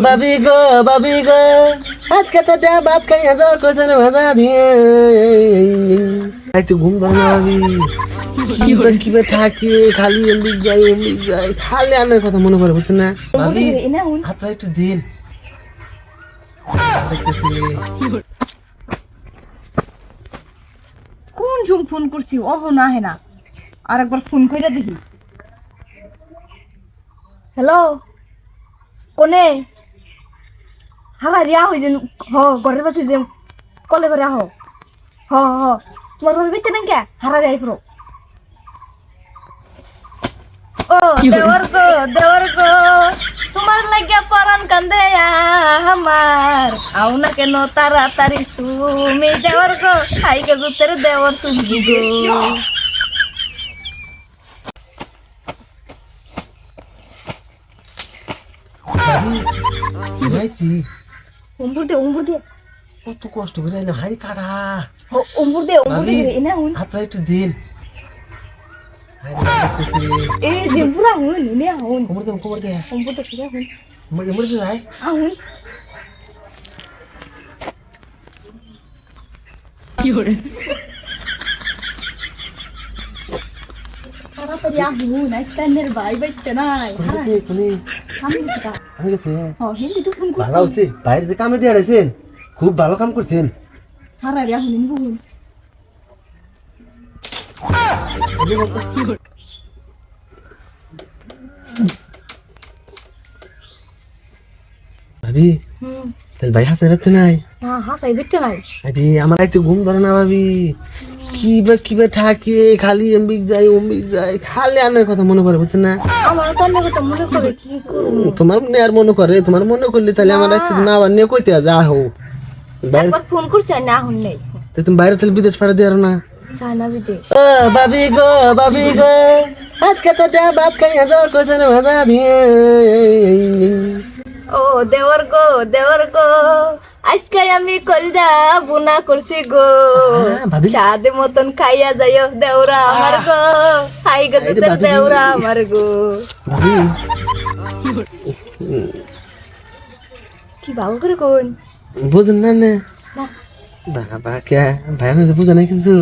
বাবি গো আজকে তো ভাত খাইয়া যাও কইছেন ভাজা দিয়ে তো ঘুম ধরে না ভাবি কিবা থাকি খালি অমৃত যাই খালি আনার কথা মনে করে বুঝছেন না ভাবি হাতটা একটু দিন কোন ঝুম ফোন করছি ওহো না হে না আর একবার ফোন কইরা দেখি হ্যালো কোনে হালা রিয়া হই যেন ঘরের পাশে যে কলে করে আহ তোমার ভাবি বেঁচে নাকি হারা রিয়া পুরো ও দেওয়ার গো তোমার লাগিয়া পরান কান্দে আমার আও না কেন তাড়াতাড়ি তুমি দেওয়ার গো খাইকে জুতের দেওয়ার তুমি গো উম্বুর দে কত কষ্ট করে আইলাম হাই কাটা উম্বুর দে এনা হুন হাতটা একটু দিন এই যে পুরা হুন নে হুন কোমর দে উম্বুর দে কিরা হুন মোর দে যাই হুন কি হরে তাড়াতাড়ি হুন আইস্তানের ভাই বাইতে নাই কোনি আমি কিটা আমি গেছে হিন্দি তো ফোন ভালো হচ্ছে বাইরে যে কামে দিয়ে আইছেন খুব ভালো কাম করছেন হারা রিয়া হুন হুন ভাবি তাহলে ভাই হাসে রাখতে নাই হাসাই বেতে নাই আরে আমার আইতে ঘুম ধরে না ভাবি কিবা থাকে খালি অমৃত যাই খালি আনার কথা মনে করে বুঝছেন না আমার তো অন্য কথা মনে করে কি করব তোমার মনে আর মনে করে তোমার মনে করলে তাহলে আমার আইতে না আবার নিয়ে কইতে যা হো বাইরে একবার ফোন করছি না হুন নেই তো তুমি বাইরে তাহলে বিদেশ পাঠা দিয়ে না জানা বিদে বাবি গো আজকে তো ভাত খাইয়া যাও কইছেন ভাজা দিয়ে ও দেওয়ার গো আজকে আমি কলজা বুনা করছি গো ভাবি। সাদে মতন খাইয়া যাইও দেওরা আমার গো খাই গো তোর ভাবি। দেওরা আমার গো ভাবি কি ভালো করে কোন বুঝেন না না বাবা কে ভাই আমি তো বুঝে নাই কিন্তু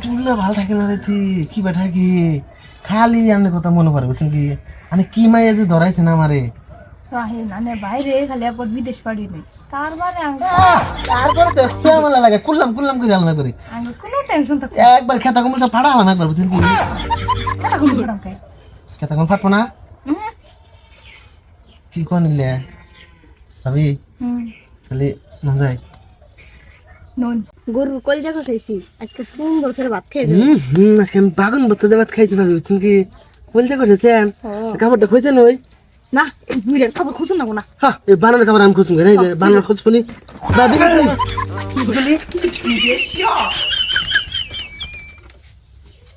দুলা ভালো থাকে না রে কি বা থাকে খালি আনের কথা মনে করে বুঝছেন কি মানে কি মাইয়া যে ধরাইছে না আমারে রাহে নানে বাইরে খালি একবার বিদেশ পাড়ি নেই তার মানে তারপরে তো কেমন লাগে কুল্লাম করে আলাদা করে আমি কোনো টেনশন থাকবে একবার খেতা কমল সব ফাড়া হলাম একবার বুঝছেন কি কেন কোন পড়াম খাই খেতা কমল ফাটবো না কি কোন নিলে ভাবি খালি না যায় নন গরুর কলজা খাইছি আজকে 3 বছর ভাত খেয়ে আজকে বাগুন ভর্তা দিয়ে ভাত খাইছি ভাবি বুঝছেন কি বলতে করেছেন কাপড়টা খুঁজছেন ওই না এই বুইরার খাবার খুঁজুন না না হ্যাঁ এই বানানোর খাবার আমি খুঁজুন না বানানোর খোঁজ শুনি ভাবি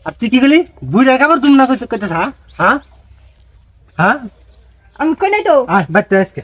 আর তুই কি গেলি বুড়ার কাপড় তুমি না কইতেছ হ্যাঁ আমি কই নাই তো আয় বাচ্চা আজকে